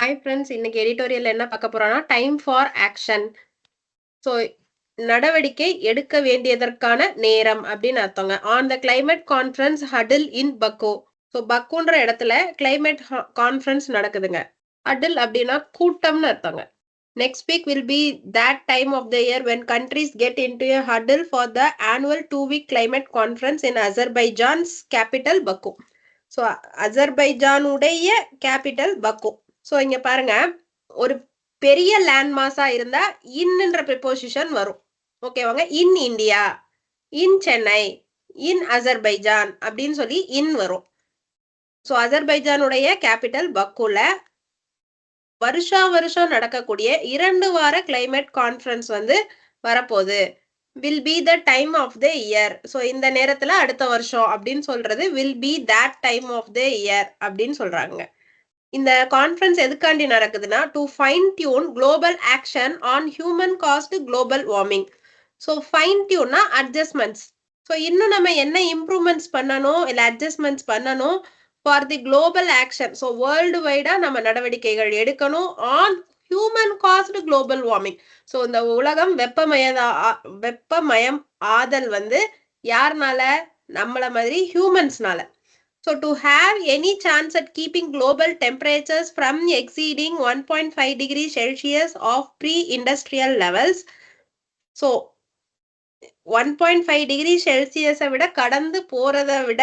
Hi friends, இன்னைக்கு editorial என்ன பார்க்க போறோம்னா டைம் ஃபார் ஆக்ஷன். ஸோ நடவடிக்கை எடுக்க வேண்டியதற்கான நேரம் அப்படின்னு அர்த்தங்க. On the climate conference huddle in Baku. So பக்குன்ற இடத்துல கிளைமேட் கான்ஃபரன்ஸ் நடக்குதுங்க. ஹடில் அப்படின்னா கூட்டம்னு அர்த்தங்க. Next week will be that time of the year when countries get into a huddle for the annual 2-week climate conference in Azerbaijan's capital Baku. So Azerbaijan உடைய capital பக்கு. So இங்க பாருங்க, ஒரு பெரிய land Maaza இருந்தா இன்ன்ன்ற preposition வரும். ஓகேவாங்க. இன் இந்தியா, இன் சென்னை, இன் அசர்பைஜான் அப்படின்னு சொல்லி இன் வரும். ஸோ அசர்பைஜானுடைய கேபிட்டல் பக்குல வருஷம் நடக்கக்கூடிய 2 வார கிளைமேட் கான்ஃபரன்ஸ் வந்து வரப்போகுது. Will be the time of the year. So இந்த நேரத்துல அடுத்த வருஷம் அப்படின்னு சொல்றது will be that time of the year அப்படின்னு சொல்றாங்க. இந்த கான்ஃபரன்ஸ் எதுக்காண்டி நடக்குதுன்னா to fine tune global action on human cost global warming. So fine டியூன்னா அட்ஜஸ்ட்மெண்ட்ஸ். ஸோ இன்னும் நம்ம என்ன இம்ப்ரூவ்மெண்ட்ஸ் பண்ணணும் இல்லை அட்ஜஸ்ட்மெண்ட்ஸ் பண்ணணும் for the global action. So world வைடா நம்ம நடவடிக்கைகள் எடுக்கணும் on human cost global warming. So இந்த உலகம் வெப்பமயம் ஆதல் வந்து யாருனால? நம்மள மாதிரி ஹியூமன்ஸ்னால. So to have any chance at keeping global temperatures from exceeding 1.5 degrees Celsius of pre-industrial levels. So 1.5 degrees Celsius விட கடந்து போறதை விட,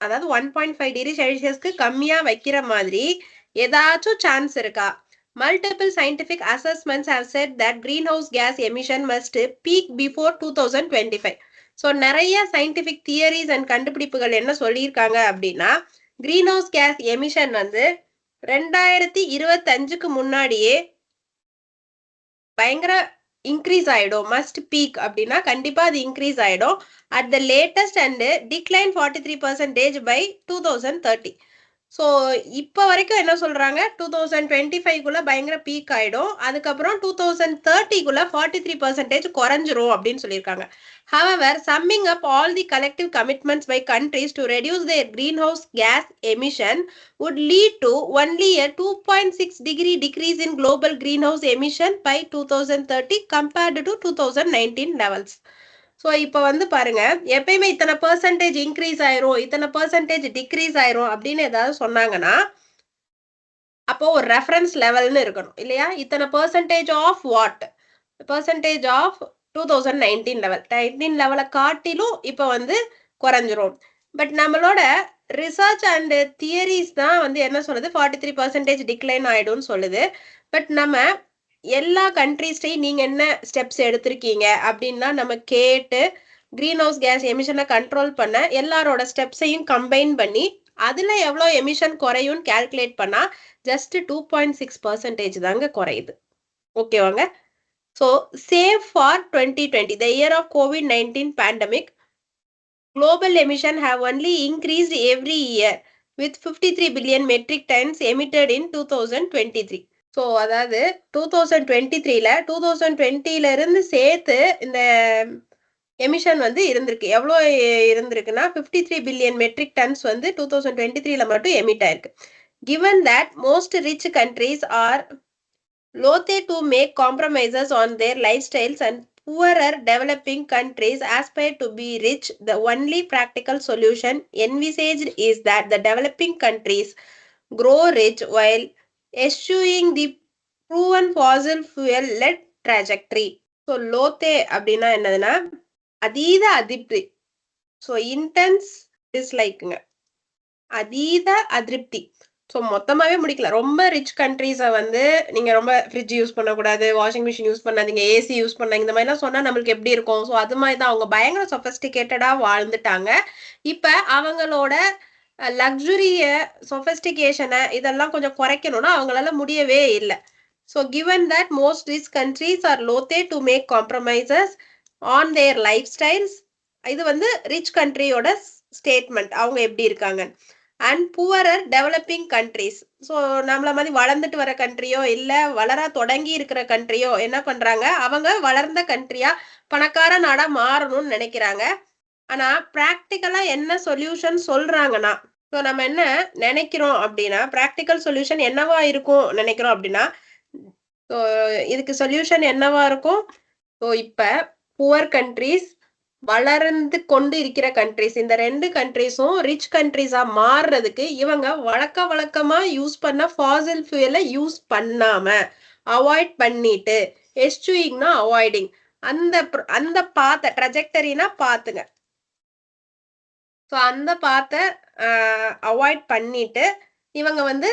அதாவது 1.5 டிகிரி செல்சியஸ்க்கு கம்மியா வைக்கிற மாதிரி ஏதாச்சும் சான்ஸ் இருக்கா? Multiple scientific assessments have said that greenhouse gas emission must peak before 2025. So நிறைய சயின்டிபிக் தியரிஸ் அண்ட் கண்டுபிடிப்புகள் என்ன சொல்லியிருக்காங்க அப்படின்னா, கிரீன் ஹவுஸ் கேஸ் எமிஷன் வந்து 2025க்கு முன்னாடியே பயங்கர இன்க்ரீஸ் ஆயிடும். மஸ்ட் பீக் அப்படின்னா கண்டிப்பா அது இன்க்ரீஸ் ஆயிடும். At the latest and decline 43% by 2030. So இப்போ வரைக்கும் என்ன சொல்றாங்க, 2025க்குள்ள பயங்கர பீக் ஆயிடும், அதுக்கப்புறம் 2030க்குள்ள 43% குறைஞ்சிரும் அப்படின்னு சொல்லியிருக்காங்க. However, summing up all the collective commitments by countries to reduce their greenhouse gas emission would lead to only a 2.6 degree decrease in global greenhouse emission by 2030 compared to 2019 levels. So இப்போ வந்து பாருங்க, எப்பயுமே இத்தனை percentage increase ஆயிரும், இத்தனை percentage degrees ஆயிரும் அப்படின்னு ஏதாவது சொன்னாங்கன்னா அப்போ ஒரு ரெஃபரன்ஸ் லெவல்னு இருக்கணும் இல்லையா? இத்தனை percentage of what? Percentage of 2019 level. 19 லெவலை காட்டிலும் இப்போ வந்து குறைஞ்சிரும். பட் நம்மளோட ரிசர்ச் அண்ட் தியரிஸ் தான் வந்து என்ன சொல்லுது, 43% டிக்ளைன் ஆயிடும்னு சொல்லுது. பட் நம்ம எல்லா கண்ட்ரீஸ்டையும் நீங்க என்ன ஸ்டெப்ஸ் எடுத்திருக்கீங்க அப்படின்னா நம்ம கேட்டு கிரீன் ஹவுஸ் கேஸ் எமிஷனை கண்ட்ரோல் பண்ண எல்லாரோட ஸ்டெப்ஸையும் கம்பைன் பண்ணி அதுல எவ்வளோ எமிஷன் குறையும்னு கால்குலேட் பண்ணா ஜஸ்ட் 2.6% தாங்க குறையுது. ஓகேவாங்க. So, save for 2020, the year of COVID-19 pandemic, global emission have only increased every year with 53 billion metric tons emitted in 2023. So அதாவது 2023ல 2020ல இருந்து சேர்த்து இந்த எமிஷன் வந்து இருந்திருக்கு. எவ்வளோ இருந்திருக்குன்னா 53 பில்லியன் மெட்ரிக் டன்ஸ் வந்து 2023ல மட்டும் எமிட் ஆயிருக்கு. Given that most rich countries are loath to make compromises on their lifestyles and poorer developing countries aspire to be rich, the only practical solution envisaged is that the developing countries grow rich while eschewing the proven fossil fuel led trajectory. So லோத்தே அப்படின்னா என்னதுன்னா அதீத அதிருப்தி. So intense டிஸ்லைக்குங்க, அதீத அதிருப்தி. So மொத்தமாகவே முடிக்கல. ரொம்ப rich கண்ட்ரீஸை வந்து நீங்கள் ரொம்ப ஃப்ரிட்ஜ் யூஸ் பண்ணக்கூடாது, வாஷிங் மிஷின் யூஸ் பண்ணாதீங்க, ஏசி யூஸ் பண்ணாங்க, இந்த மாதிரிலாம் சொன்னால் நம்மளுக்கு எப்படி இருக்கும்? ஸோ அது மாதிரி தான் அவங்க பயங்கர சொஃபஸ்டிகேட்டடாக வாழ்ந்துட்டாங்க. இப்போ அவங்களோட லக்ஸுரியை, சொஃபஸ்டிகேஷனை இதெல்லாம் கொஞ்சம் குறைக்கணும்னா அவங்களால முடியவே இல்லை. So given that most rich countries are loath to make compromises on their lifestyles. இது வந்து ரிச் கண்ட்ரியோட ஸ்டேட்மெண்ட், அவங்க எப்படி இருக்காங்க. And poorer developing countries, so நம்மள மாதிரி வளர்ந்துட்டு வர கண்ட்ரியோ இல்லை வளர தொடங்கி இருக்கிற கண்ட்ரியோ என்ன பண்றாங்க, அவங்க வளர்ந்த கண்ட்ரியா பணக்கார நாடா மாறணும்னு நினைக்கிறாங்க. ஆனா பிராக்டிக்கலா என்ன சொல்யூஷன் சொல்றாங்கன்னா ஸோ நம்ம என்ன நினைக்கிறோம் அப்படின்னா, பிராக்டிகல் சொல்யூஷன் என்னவா இருக்கும் நினைக்கிறோம் அப்படின்னா, ஸோ இதுக்கு சொல்யூஷன் என்னவா இருக்கும்? ஸோ இப்ப புவர் கண்ட்ரீஸ், வளர்ந்து கொண்டு இருக்கிற கண்ட்ரீஸ் இந்த 2 கண்ட்ரீஸும் ரிச் கண்ட்ரீஸா மாறுறதுக்கு இவங்க வழக்கமா யூஸ் பண்ண ஃபாசில் ஃபியூயல யூஸ் பண்ணாம, அவாய்ட் பண்ணிட்டு, எஸ்சூயிங்னா அவாய்டிங் அந்த பாத்த ட்ராஜெக்டரினா பாத்துங்க. ஸோ அந்த பாத்த அவாய்ட் பண்ணிட்டு இவங்க வந்து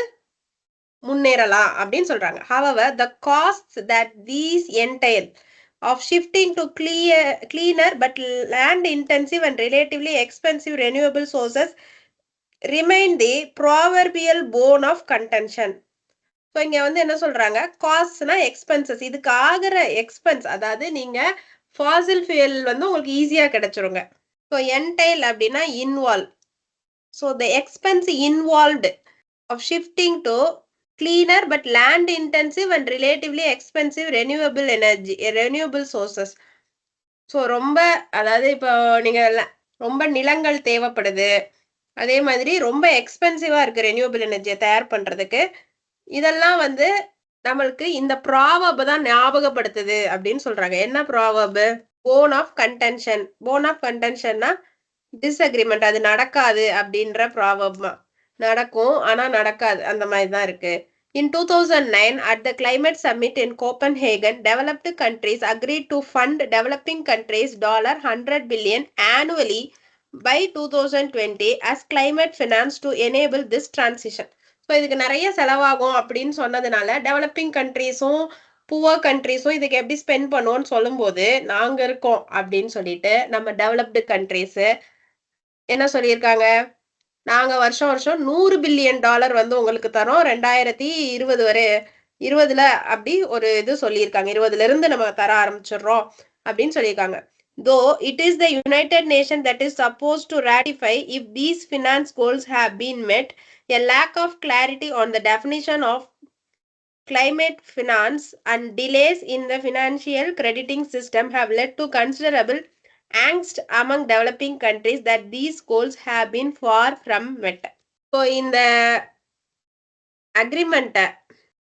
முன்னேறலாம் அப்படின்னு சொல்றாங்க. However, the costs that these entail of shifting to cleaner but land intensive and relatively expensive renewable sources remain the proverbial bone of contention. So இங்க வந்து என்ன சொல்றாங்க? காஸ்ட்னா எக்ஸ்பென்சஸ். இதுக்கு ஆகுற எக்ஸ்பென்ஸ் அதாவது நீங்க ஃபாசில் ஃபியூயல் வந்து உங்களுக்கு ஈஸியா கிடைச்சிருங்க. ஸோ என்டைல் அப்படின்னா involve. So the expense involved of shifting to cleaner but land intensive and relatively expensive renewable sources. So ரொம்ப அதாவது இப்போ நீங்க ரொம்ப நிலங்கள் தேவைப்படுது. அதே மாதிரி ரொம்ப எக்ஸ்பென்சிவா இருக்கு ரெனியூவபிள் எனர்ஜியை தயார் பண்றதுக்கு. இதெல்லாம் வந்து நம்மளுக்கு இந்த ப்ராவர்ப் தான் ஞாபகப்படுத்துது அப்படின்னு சொல்றாங்க. என்ன proverb? Bone of contention. Bone of கன்டென்ஷன்னா டிஸ்அக்ரிமெண்ட். அது நடக்காது அப்படின்ற ப்ராவர்ப். நடக்கும் ஆனா நடக்காது அந்த மாதிரி தான் இருக்கு. In 2009, at the climate summit in Copenhagen, developed countries agreed to fund developing countries $100 billion annually by 2020 as climate finance to enable this transition. So இதுக்கு நிறைய செலவாகும் அப்படின்னு சொன்னதுனால டெவலப்பிங் கண்ட்ரீஸும் புவர் கண்ட்ரீஸும் இதுக்கு எப்படி ஸ்பெண்ட் பண்ணுவோம்னு சொல்லும்போது நாங்க இருக்கோம் அப்படின்னு சொல்லிட்டு நம்ம டெவலப்டு கண்ட்ரீஸ் என்ன சொல்லியிருக்காங்க? நாங்க வருஷம் வருஷம் $100 பில்லியன் வந்து உங்களுக்கு தரோம் 2020 வரை 20ல அப்படி ஒரு இது சொல்லியிருக்காங்க. 20ல இருந்து நம்ம தர ஆரம்பிச்சிடுறோம் அப்படின்னு சொல்லியிருக்காங்க. Though it is the United Nations that is supposed to ratify if these finance goals have been met, a lack of clarity on the definition of climate finance and delays in the financial crediting system have led to considerable angst among developing countries that these goals have been far from met. So இந்த அக்ரிமெண்ட்டை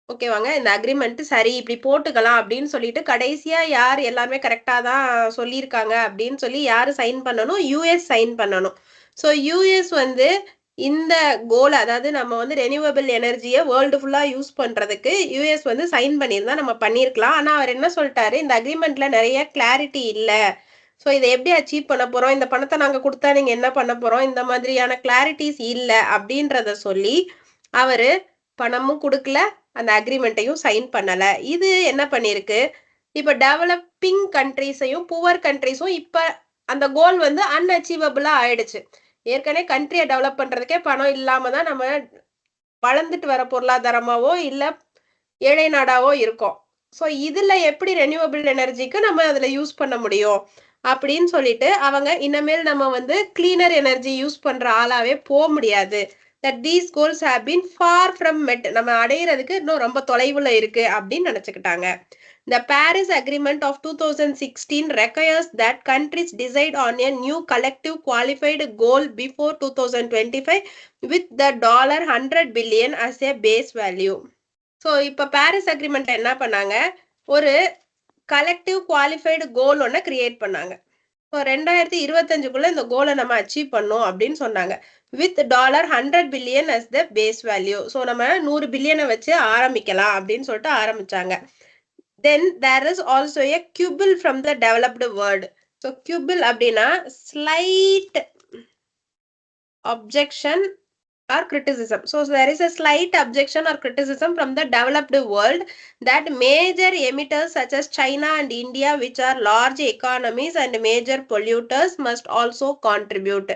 ஓகேவாங்க, இந்த agreement சரி இப்படி போட்டுக்கலாம் அப்படின்னு சொல்லிட்டு கடைசியா யார் எல்லாருமே கரெக்டா தான் சொல்லியிருக்காங்க அப்படின்னு சொல்லி யாரு சைன் பண்ணணும்? யூஎஸ் சைன் பண்ணணும். ஸோ யூஎஸ் வந்து இந்த கோல் அதாவது நம்ம வந்து ரெனியூவபிள் எனர்ஜியை வேர்ல்டு ஃபுல்லா யூஸ் பண்றதுக்கு யூஎஸ் வந்து சைன் பண்ணியிருந்தா நம்ம பண்ணியிருக்கலாம். ஆனா அவர் என்ன சொல்லிட்டாரு? இந்த அக்ரிமெண்ட்ல நிறைய கிளாரிட்டி இல்லை. ஸோ இதை எப்படி அச்சீவ் பண்ண போறோம்? இந்த பணத்தை நாங்க கொடுத்தா நீங்க என்ன பண்ண போறோம்? இந்த மாதிரியான கிளாரிட்டிஸ் இல்லை அப்படின்றத சொல்லி அவரு பணமும் கொடுக்கல, அந்த அக்ரிமெண்ட்டையும் சைன் பண்ணல. இது என்ன பண்ணிருக்கு? இப்ப டெவலப்பிங் கண்ட்ரீஸையும் புவர் கண்ட்ரீஸும் இப்ப அந்த கோல் வந்து அன்அச்சீவபிளா ஆயிடுச்சு. ஏற்கனவே கண்ட்ரியை டெவலப் பண்றதுக்கே பணம் இல்லாம தான் நம்ம வளர்ந்துட்டு வர பொருளாதாரமாவோ இல்ல ஏழை நாடாவோ இருக்கோம். ஸோ இதுல எப்படி ரெனியூவபிள் எனர்ஜிக்கு நம்ம அதுல யூஸ் பண்ண முடியும் அப்படின்னு சொல்லிட்டு அவங்க இனிமேல் நம்ம வந்து கிளீனர் எனர்ஜி யூஸ் பண்ற ஆளாவே போக முடியாது. that these goals have been far from met. நம்ம அடையிறதுக்கு இன்னும் ரொம்ப தொலைவுல இருக்கு அப்படின்னு நினைச்சுக்கிட்டாங்க. The Paris Agreement of 2016 requires that countries decide on a new collective qualified goal before 2025 with the $100 billion as a base value. So இப்ப Paris agreement என்ன பண்ணாங்க? ஒரு கலெக்டிவ் குவாலிஃபைடு கோல் ஒன்று கிரியேட் பண்ணாங்க. ஸோ 2025க்குள்ள இந்த கோலை நம்ம அச்சீவ் பண்ணோம் அப்படின்னு சொன்னாங்க. With $100 billion as the base value. So நம்ம 100 பில்லியனை வச்சு ஆரம்பிக்கலாம் அப்படின்னு சொல்லிட்டு ஆரம்பிச்சாங்க. Then there is also a quibble from the developed world. So quibble அப்படின்னா slight objection or criticism. So there is a slight objection or criticism from the developed world that major emitters such as China and India, which are large economies and major polluters, must also contribute.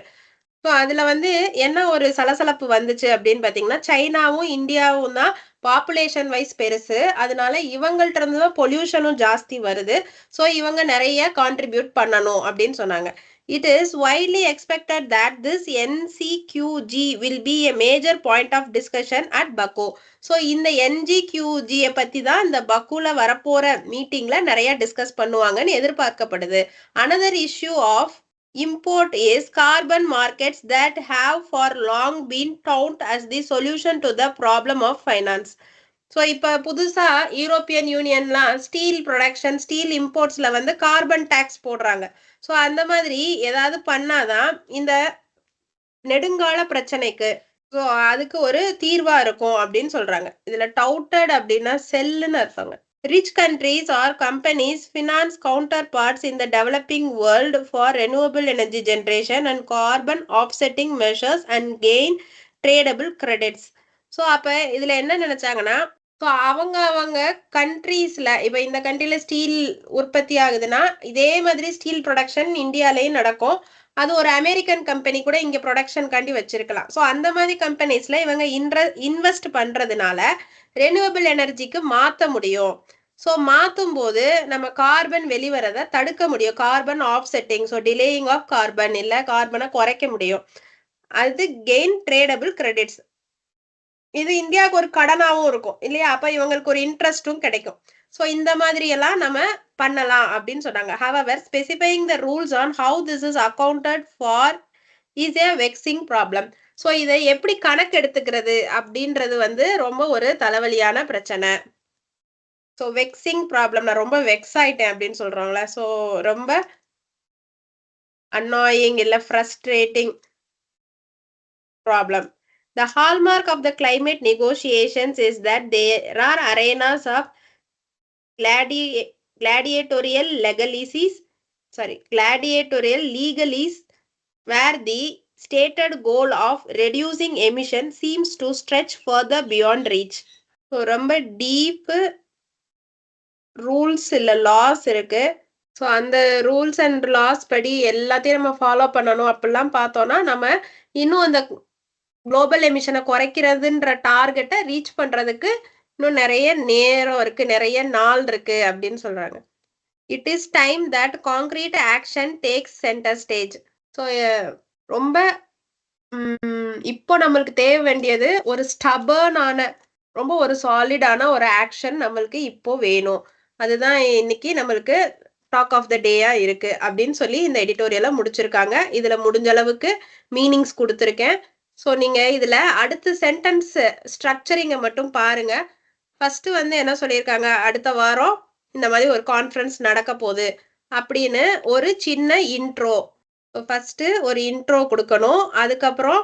So அதுல வந்து என்ன ஒரு சலசலப்பு வந்துச்சு அப்படின்னு பாத்தீங்கன்னா, சைனாவும் இந்தியாவும் தான் பாப்புலேஷன் வைஸ் பெருசு. அதனால இவங்கள்ட்ட இருந்து தான் பொல்யூஷனும் ஜாஸ்தி வருது. ஸோ இவங்க நிறைய கான்ட்ரிபியூட் பண்ணணும் அப்படின்னு சொன்னாங்க. It is widely expected that this NCQG will be a major point of discussion at Baku. So இந்த NGQG பத்தி தான் இந்த பக்குல வரப்போற மீட்டிங்ல நிறைய டிஸ்கஸ் பண்ணுவாங்கன்னு எதிர்பார்க்கப்படுது. Another issue of import is carbon markets that have for long been touted as the solution to the problem of finance. So இப்போ புதுசா யூரோப்பியன் யூனியன்லாம் ஸ்டீல் ப்ரொடக்ஷன் ஸ்டீல் இம்போர்ட்ஸ்ல வந்து கார்பன் டேக்ஸ் போடுறாங்க. ஸோ அந்த மாதிரி ஏதாவது பண்ணாதான் இந்த நெடுங்கால பிரச்சனைக்கு ஸோ அதுக்கு ஒரு தீர்வா இருக்கும் அப்படின்னு சொல்றாங்க. இதுல டவுட்டட் அப்படின்னா செல்லுன்னு அர்த்தங்க. Rich countries or companies finance counterparts in the developing world for renewable energy generation and carbon offsetting measures and gain tradable credits. So அப்ப இதுல என்ன நினைச்சாங்கன்னா ஸோ அவங்க கண்ட்ரீஸ்ல இப்ப இந்த கண்ட்ரில ஸ்டீல் உற்பத்தி ஆகுதுன்னா இதே மாதிரி ஸ்டீல் ப்ரொடக்ஷன் இந்தியாலயும் நடக்கும். அது ஒரு அமெரிக்கன் கம்பெனி கூட இங்க ப்ரொடக்ஷன் காண்டி வச்சிருக்கலாம். ஸோ அந்த மாதிரி கம்பெனிஸ்ல இவங்க இன்வெஸ்ட் பண்றதுனால ரெனியூவபிள் எனர்ஜிக்கு மாத்த முடியும். ஸோ மாற்றும் போது நம்ம கார்பன் வெளிவரதை தடுக்க முடியும். Carbon offsetting, so delaying of carbon இல்ல கார்பனை குறைக்க முடியும். அது கெயின் ட்ரேடபிள் கிரெடிட்ஸ். இது இந்தியாவுக்கு ஒரு கடனாவும் இருக்கும் இல்லையா? அப்ப இவங்களுக்கு ஒரு இன்ட்ரெஸ்டும் கிடைக்கும். ஸோ இந்த மாதிரி எல்லாம் நம்ம பண்ணலாம் அப்படின்னு சொன்னாங்க. However, specifying the rules on how this is accounted for is a vexing problem. So இதை எப்படி கணக்கு எடுத்துக்கிறது அப்படின்றது வந்து ரொம்ப ஒரு தலைவலியான பிரச்சனை. ஸோ வெக்ஸிங் ப்ராப்ளம், நான் ரொம்ப வெக்ஸ் ஆயிட்டேன் அப்படின்னு சொல்றோம்ல. ஸோ ரொம்ப அன்னாயிங் இல்ல frustrating problem. The hallmark of the climate negotiations is that there are arenas of gladiatorial legalese where the stated goal of reducing emission seems to stretch further beyond reach. So ரொம்ப deep rules இல்ல loss இருக்கு. So அந்த rules and loss படி எல்லாத்தையும் நம்ம follow பண்ணணும் அப்படிலாம் பார்த்தோம்னா நம்ம இன்னும் அந்த குளோபல் எமிஷனை குறைக்கிறதுன்ற டார்கெட்டை ரீச் பண்றதுக்கு இன்னும் நிறைய நேரம் இருக்கு, நிறைய நாள் இருக்கு அப்படின்னு சொல்றாங்க. It is time that concrete action takes centre stage. So ரொம்ப இப்போ நம்மளுக்கு தேவை வேண்டியது ஒரு ஸ்டபர்னான ரொம்ப ஒரு சாலிடான ஒரு ஆக்ஷன் நம்மளுக்கு இப்போ வேணும். அதுதான் இன்னைக்கு நம்மளுக்கு டாக் ஆஃப் த டேயா இருக்கு அப்படின்னு சொல்லி இந்த எடிட்டோரியலை முடிச்சிருக்காங்க. இதுல முடிஞ்ச அளவுக்கு மீனிங்ஸ் கொடுத்துருக்கேன். ஸோ நீங்க இதுல அடுத்த சென்டென்ஸ் ஸ்ட்ரக்சரிங்க மட்டும் பாருங்க. ஃபர்ஸ்ட் வந்து என்ன சொல்லியிருக்காங்க, அடுத்த வாரம் இந்த மாதிரி ஒரு கான்ஃபரன்ஸ் நடக்க போகுது அப்படின்னு ஒரு சின்ன இன்ட்ரோ. ஃபர்ஸ்ட் ஒரு இன்ட்ரோ கொடுக்கணும். அதுக்கப்புறம்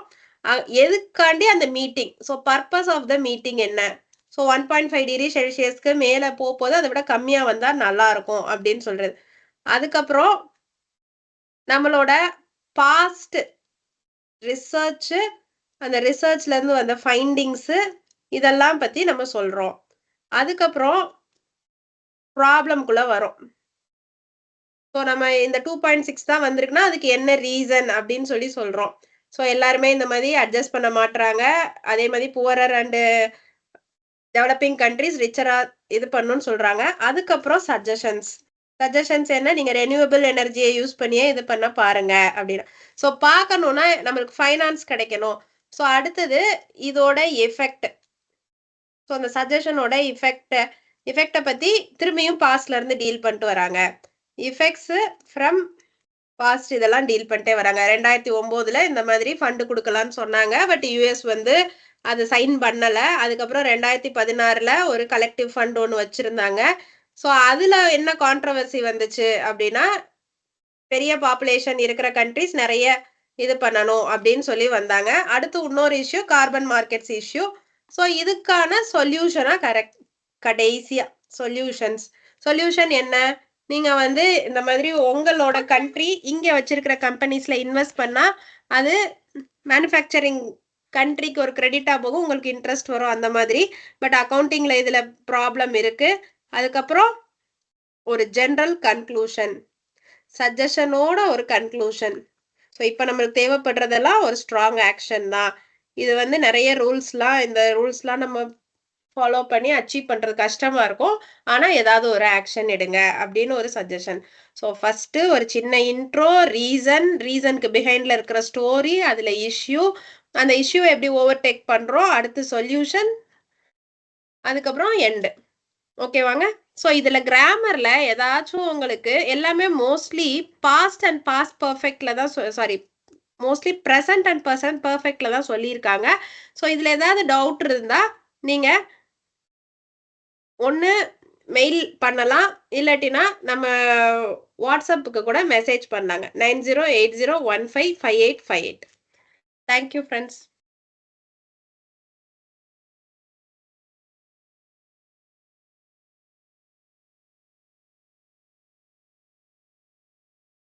எதுக்காண்டி அந்த meeting, so purpose of the meeting என்ன, ஸோ 1.5 டிகிரி செல்சியஸ்க்கு மேல போகும்போது அதை விட கம்மியா வந்தா நல்லா இருக்கும் அப்படின்னு சொல்றது. அதுக்கப்புறம் நம்மளோட பாஸ்ட் ரிசர்ச், அந்த ரிசர்ச்ல இருந்து வந்த ஃபைண்டிங்ஸ் இதெல்லாம் பத்தி நம்ம சொல்றோம். அதுக்கப்புறம் ப்ராப்ளம்குள்ள வரும். ஸோ நம்ம இந்த 2.6 தான் வந்திருக்குன்னா அதுக்கு என்ன ரீசன் அப்படின்னு சொல்லி சொல்றோம். ஸோ எல்லாருமே இந்த மாதிரி அட்ஜஸ்ட் பண்ண மாட்டாங்க. அதே மாதிரி புவரர் அண்ட் டெவலப்பிங் கண்ட்ரிஸ் ரிச்சரா இது பண்ணணும்னு சொல்றாங்க. அதுக்கப்புறம் சஜஷன்ஸ் என்ன, நீங்க ரெனியூவபிள் எனர்ஜியை யூஸ் பண்ணியே இது பண்ண பாருங்க அப்படின்னு. ஸோ பார்க்கணும்னா நம்மளுக்கு ஃபைனான்ஸ் கிடைக்கணும். ஸோ அடுத்தது இதோட எஃபெக்ட். ஸோ அந்த சஜஷனோட இஃபெக்டை பத்தி திரும்பியும் பாஸ்ட்ல இருந்து டீல் பண்ணிட்டு வராங்க. இஃபெக்ட்ஸ் ஃப்ரம் பாஸ்ட் இதெல்லாம் டீல் பண்ணிட்டே வராங்க. 2009 இந்த மாதிரி ஃபண்டு கொடுக்கலாம்னு சொன்னாங்க. பட் யூஎஸ் வந்து அது சைன் பண்ணல. அதுக்கப்புறம் 2016 ஒரு கலெக்டிவ் ஃபண்ட் ஒன்று வச்சிருந்தாங்க. ஸோ அதுல என்ன கான்ட்ரவர்சி வந்துச்சு அப்படின்னா பெரிய பாப்புலேஷன் இருக்கிற கண்ட்ரிஸ் நிறைய இது பண்ணணும் அப்படின்னு சொல்லி வந்தாங்க. அடுத்து இன்னொரு issue carbon markets issue. So இதுக்கான சொல்யூஷனா கடைசியா சொல்யூஷன் என்ன, நீங்க வந்து இந்த மாதிரி உங்களோட கண்ட்ரி இங்க வச்சிருக்கிற கம்பெனிஸ்ல இன்வெஸ்ட் பண்ணா அது மேனுஃபேக்சரிங் கண்ட்ரிக்கு ஒரு கிரெடிட்டா போகும், உங்களுக்கு இன்ட்ரெஸ்ட் வரும் அந்த மாதிரி. பட் அக்கௌண்டிங்ல இதுல ப்ராப்ளம் இருக்கு. அதுக்கப்புறம் ஒரு ஜெனரல் கன்க்ளூஷன், சஜஷனோட ஒரு கன்க்ளூஷன். ஸோ இப்போ நம்மளுக்கு தேவைப்படுறதெல்லாம் ஒரு ஸ்ட்ராங் ஆக்ஷன் தான். இது வந்து நிறைய இந்த ரூல்ஸ்லாம் நம்ம ஃபாலோ பண்ணி அச்சீவ் பண்றது கஷ்டமா இருக்கும். ஆனா ஏதாவது ஒரு ஆக்ஷன் எடுங்க அப்படின்னு ஒரு சஜஷன். ஸோ ஃபர்ஸ்ட் ஒரு சின்ன இன்ட்ரோ, ரீசனுக்கு பிஹைண்ட்ல இருக்கிற ஸ்டோரி, அதுல இஷ்யூ, அந்த இஷ்யூ எப்படி ஓவர்டேக் பண்றோம், அடுத்து சொல்யூஷன், அதுக்கப்புறம் எண்டு. ஓகேவாங்க? ஸோ இதுல கிராமர்ல ஏதாச்சும் உங்களுக்கு எல்லாமே மோஸ்ட்லி பாஸ்ட் அண்ட் பாஸ்ட் பர்ஃபெக்ட்ல தான் sorry mostly present and present பர்ஃபெக்ட்ல தான் சொல்லியிருக்காங்க. ஸோ இதுல ஏதாவது டவுட் இருந்தா நீங்க ஒண்ணு மெயில் பண்ணலாம். இல்லாட்டினா நம்ம வாட்ஸ்அப்புக்கு கூட மெசேஜ் பண்ணாங்க. 9080155858. Thank you friends.